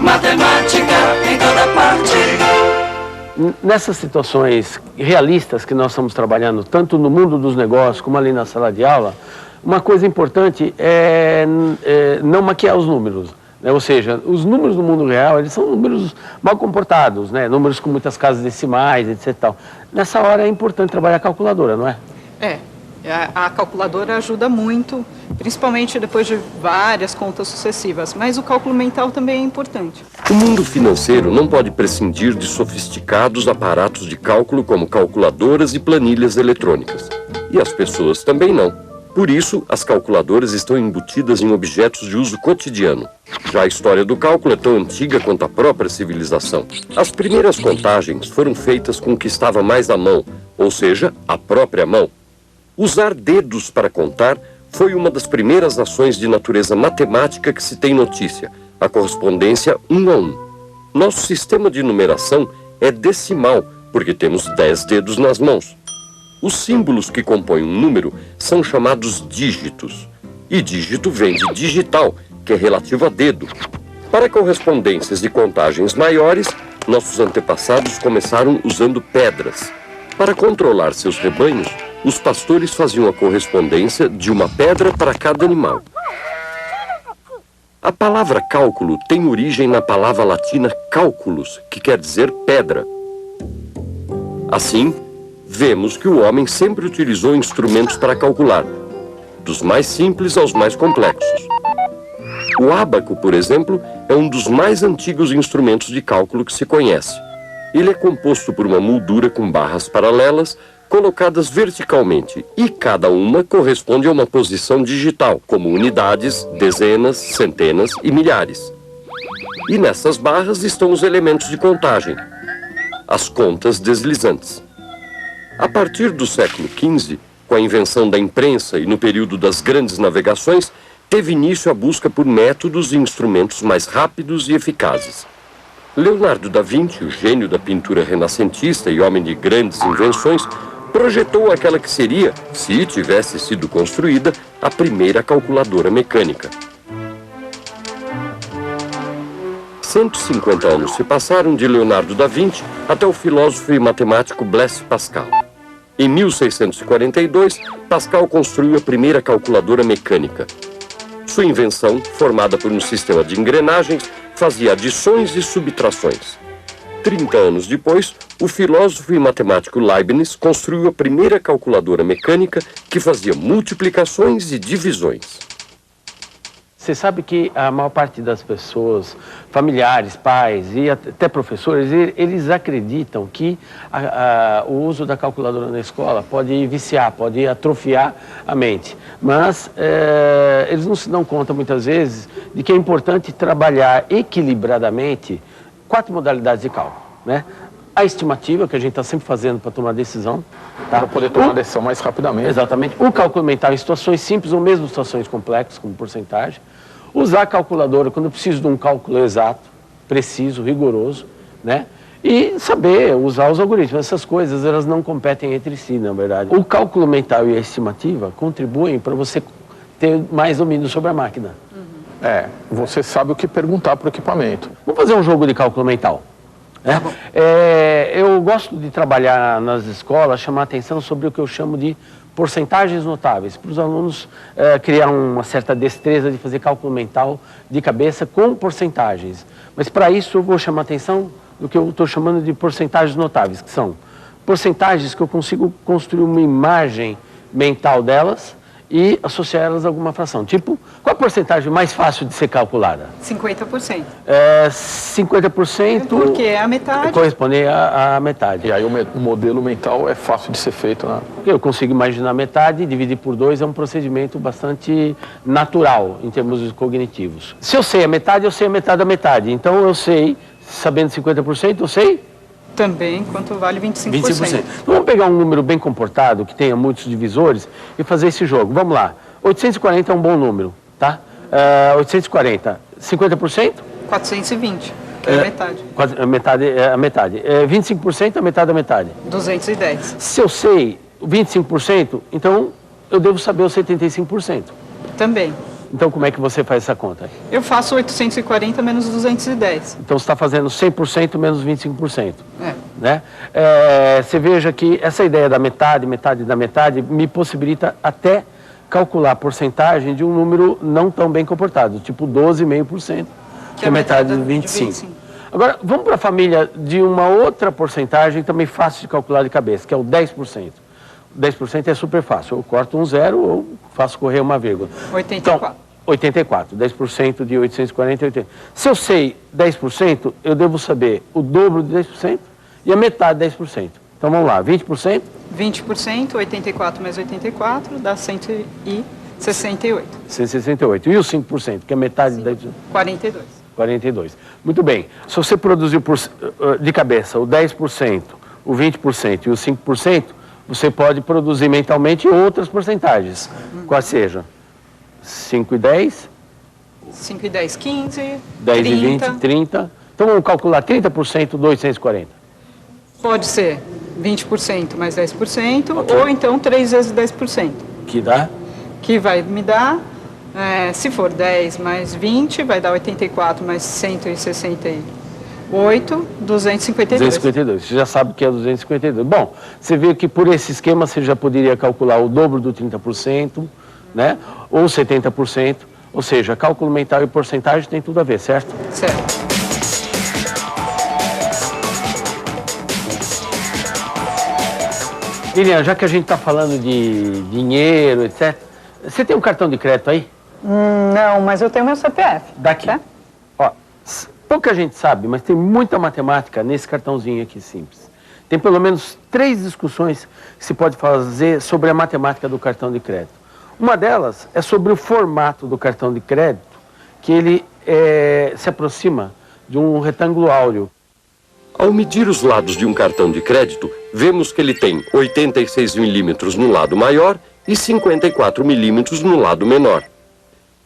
matemática em toda parte. Nessas situações realistas que nós estamos trabalhando, tanto no mundo dos negócios como ali na sala de aula, uma coisa importante é não maquiar os números. Ou seja, os números do mundo real, eles são números mal comportados, né? Números com muitas casas decimais, etc. Tal. Nessa hora é importante trabalhar a calculadora, não é? A calculadora ajuda muito, principalmente depois de várias contas sucessivas, mas o cálculo mental também é importante. O mundo financeiro não pode prescindir de sofisticados aparatos de cálculo como calculadoras e planilhas eletrônicas. E as pessoas também não. Por isso, as calculadoras estão embutidas em objetos de uso cotidiano. Já a história do cálculo é tão antiga quanto a própria civilização. As primeiras contagens foram feitas com o que estava mais à mão, ou seja, a própria mão. Usar dedos para contar foi uma das primeiras ações de natureza matemática que se tem notícia, a correspondência 1 a 1. Nosso sistema de numeração é decimal, porque temos 10 dedos nas mãos. Os símbolos que compõem um número são chamados dígitos. E dígito vem de digital, que é relativo a dedo. Para correspondências de contagens maiores, nossos antepassados começaram usando pedras. Para controlar seus rebanhos, os pastores faziam a correspondência de uma pedra para cada animal. A palavra cálculo tem origem na palavra latina calculus, que quer dizer pedra. Assim, vemos que o homem sempre utilizou instrumentos para calcular, dos mais simples aos mais complexos. O ábaco, por exemplo, é um dos mais antigos instrumentos de cálculo que se conhece. Ele é composto por uma moldura com barras paralelas, colocadas verticalmente, e cada uma corresponde a uma posição digital, como unidades, dezenas, centenas e milhares. E nessas barras estão os elementos de contagem, as contas deslizantes. A partir do século XV, com a invenção da imprensa e no período das grandes navegações, teve início a busca por métodos e instrumentos mais rápidos e eficazes. Leonardo da Vinci, o gênio da pintura renascentista e homem de grandes invenções, projetou aquela que seria, se tivesse sido construída, a primeira calculadora mecânica. 150 anos se passaram de Leonardo da Vinci até o filósofo e matemático Blaise Pascal. Em 1642, Pascal construiu a primeira calculadora mecânica. Sua invenção, formada por um sistema de engrenagens, fazia adições e subtrações. 30 anos depois, o filósofo e matemático Leibniz construiu a primeira calculadora mecânica que fazia multiplicações e divisões. Você sabe que a maior parte das pessoas, familiares, pais e até professores, eles acreditam que o uso da calculadora na escola pode viciar, pode atrofiar a mente. Mas eles não se dão conta, muitas vezes, de que é importante trabalhar equilibradamente 4 modalidades de cálculo, né? A estimativa, que a gente está sempre fazendo para tomar decisão. Tá? Para poder tomar decisão mais rapidamente. Exatamente. O cálculo mental em situações simples ou mesmo situações complexas, como porcentagem. Usar a calculadora quando eu preciso de um cálculo exato, preciso, rigoroso, né? E saber usar os algoritmos. Essas coisas, elas não competem entre si, na verdade. O cálculo mental e a estimativa contribuem para você ter mais domínio sobre a máquina. Você sabe o que perguntar para o equipamento. Vamos fazer um jogo de cálculo mental. Eu gosto de trabalhar nas escolas, chamar atenção sobre o que eu chamo de porcentagens notáveis, para os alunos criar uma certa destreza de fazer cálculo mental de cabeça com porcentagens. Mas para isso eu vou chamar atenção do que eu estou chamando de porcentagens notáveis, que são porcentagens que eu consigo construir uma imagem mental delas e associar elas a alguma fração. Tipo, qual a porcentagem mais fácil de ser calculada? 50%. 50%... Porque é a metade. Corresponde à metade. E aí o modelo mental é fácil de ser feito, né? Eu consigo imaginar metade, dividir por 2 é um procedimento bastante natural em termos cognitivos. Se eu sei a metade, eu sei a metade da metade. Então eu sei, sabendo 50%, eu sei... Também, quanto vale 25%. 25%. Então, vamos pegar um número bem comportado, que tenha muitos divisores, e fazer esse jogo. Vamos lá. 840 é um bom número, tá? 840. 50%? 420. É a metade. A metade. 25% é a metade da metade. 210. Se eu sei 25%, então eu devo saber os 75%. Também. Então, como é que você faz essa conta? Eu faço 840 menos 210. Então, você está fazendo 100% menos 25%. É. Né? Você veja que essa ideia da metade, metade da metade, me possibilita até calcular a porcentagem de um número não tão bem comportado, tipo 12,5%, que é metade de 25%. Agora, vamos para a família de uma outra porcentagem também fácil de calcular de cabeça, que é o 10%. 10% é super fácil, eu corto um zero ou faço correr uma vírgula. 84. Então, 84, 10% de 840 é 80. Se eu sei 10%, eu devo saber o dobro de 10% e a metade de 10%. Então vamos lá, 20%? 20%, 84 mais 84, dá 168. 168. E os 5%, que é metade de 10%? 42. 42. Muito bem. Se você produziu de cabeça o 10%, o 20% e o 5%, você pode produzir mentalmente outras porcentagens. Quais sejam? 5 e 10? 5 e 10, 15. 10 30. e 20, 30. Então vamos calcular 30% do 840. Pode ser 20% mais 10%, Ok. ou então 3 vezes 10%. Que dá? Que vai me dar, se for 10 mais 20, vai dar 84 mais 168, 252. 252. Você já sabe que é 252. Bom, você vê que por esse esquema você já poderia calcular o dobro do 30%, né? Ou 70%. Ou seja, cálculo mental e porcentagem tem tudo a ver, certo? Certo. Lilian, já que a gente está falando de dinheiro, etc., você tem um cartão de crédito aí? Não, mas eu tenho meu CPF. Daqui. Tá? Ó, pouca gente sabe, mas tem muita matemática nesse cartãozinho aqui simples. Tem pelo menos 3 discussões que se pode fazer sobre a matemática do cartão de crédito. Uma delas é sobre o formato do cartão de crédito, que ele se aproxima de um retângulo áureo. Ao medir os lados de um cartão de crédito, vemos que ele tem 86 milímetros no lado maior e 54 milímetros no lado menor.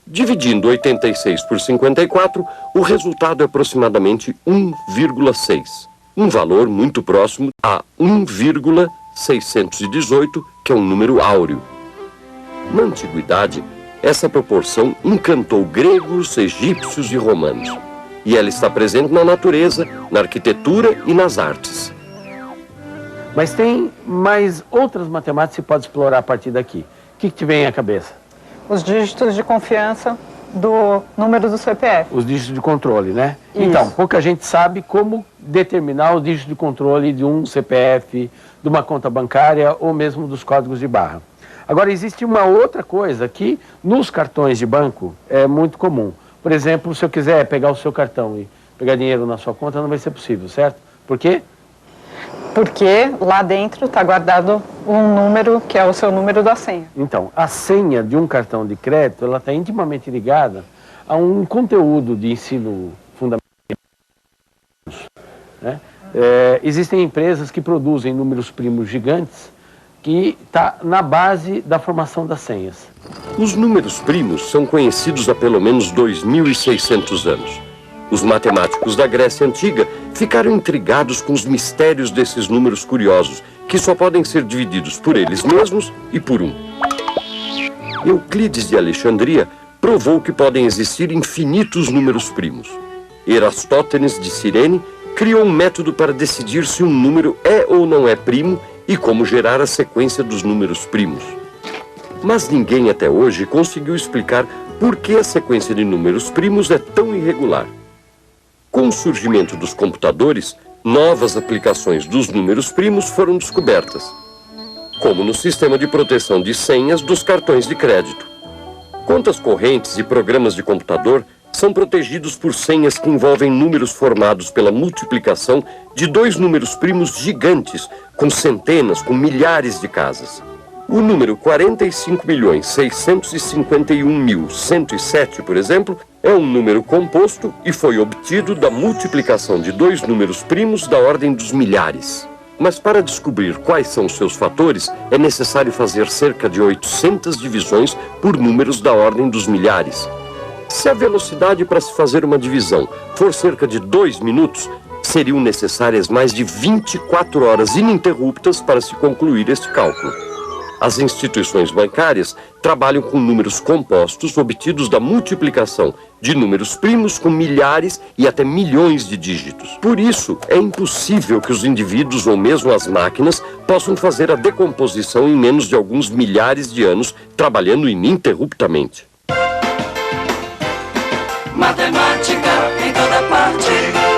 Dividindo 86 por 54, o resultado é aproximadamente 1,6. Um valor muito próximo a 1,618, que é um número áureo. Na antiguidade, essa proporção encantou gregos, egípcios e romanos. E ela está presente na natureza, na arquitetura e nas artes. Mas tem mais outras matemáticas que você pode explorar a partir daqui. O que te vem à cabeça? Os dígitos de confiança do número do CPF. Os dígitos de controle, né? Isso. Então, pouca gente sabe como determinar os dígitos de controle de um CPF, de uma conta bancária ou mesmo dos códigos de barra. Agora, existe uma outra coisa que nos cartões de banco é muito comum. Por exemplo, se eu quiser pegar o seu cartão e pegar dinheiro na sua conta, não vai ser possível, certo? Por quê? Porque lá dentro está guardado um número que é o seu número da senha. Então, a senha de um cartão de crédito, ela está intimamente ligada a um conteúdo de ensino fundamental. Né? Existem empresas que produzem números primos gigantes que está na base da formação das senhas. Os números primos são conhecidos há pelo menos 2.600 anos. Os matemáticos da Grécia Antiga ficaram intrigados com os mistérios desses números curiosos, que só podem ser divididos por eles mesmos e por 1. Euclides de Alexandria provou que podem existir infinitos números primos. Erastótenes de Cirene criou um método para decidir se um número é ou não é primo e como gerar a sequência dos números primos. Mas ninguém até hoje conseguiu explicar por que a sequência de números primos é tão irregular. Com o surgimento dos computadores, novas aplicações dos números primos foram descobertas, como no sistema de proteção de senhas dos cartões de crédito. Contas correntes e programas de computador são protegidos por senhas que envolvem números formados pela multiplicação de 2 números primos gigantes, com centenas, com milhares de casas. O número 45.651.107, por exemplo, é um número composto e foi obtido da multiplicação de 2 números primos da ordem dos milhares. Mas para descobrir quais são seus fatores, é necessário fazer cerca de 800 divisões por números da ordem dos milhares. Se a velocidade para se fazer uma divisão for cerca de 2 minutos, seriam necessárias mais de 24 horas ininterruptas para se concluir este cálculo. As instituições bancárias trabalham com números compostos obtidos da multiplicação de números primos com milhares e até milhões de dígitos. Por isso, é impossível que os indivíduos ou mesmo as máquinas possam fazer a decomposição em menos de alguns milhares de anos, trabalhando ininterruptamente. Matemática em toda parte.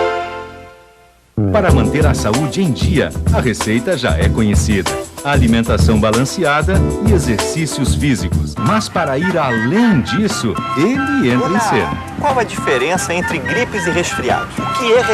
Para manter a saúde em dia, a receita já é conhecida. Alimentação balanceada e exercícios físicos. Mas para ir além disso, ele entra em cena. Qual a diferença entre gripes e resfriados? O que é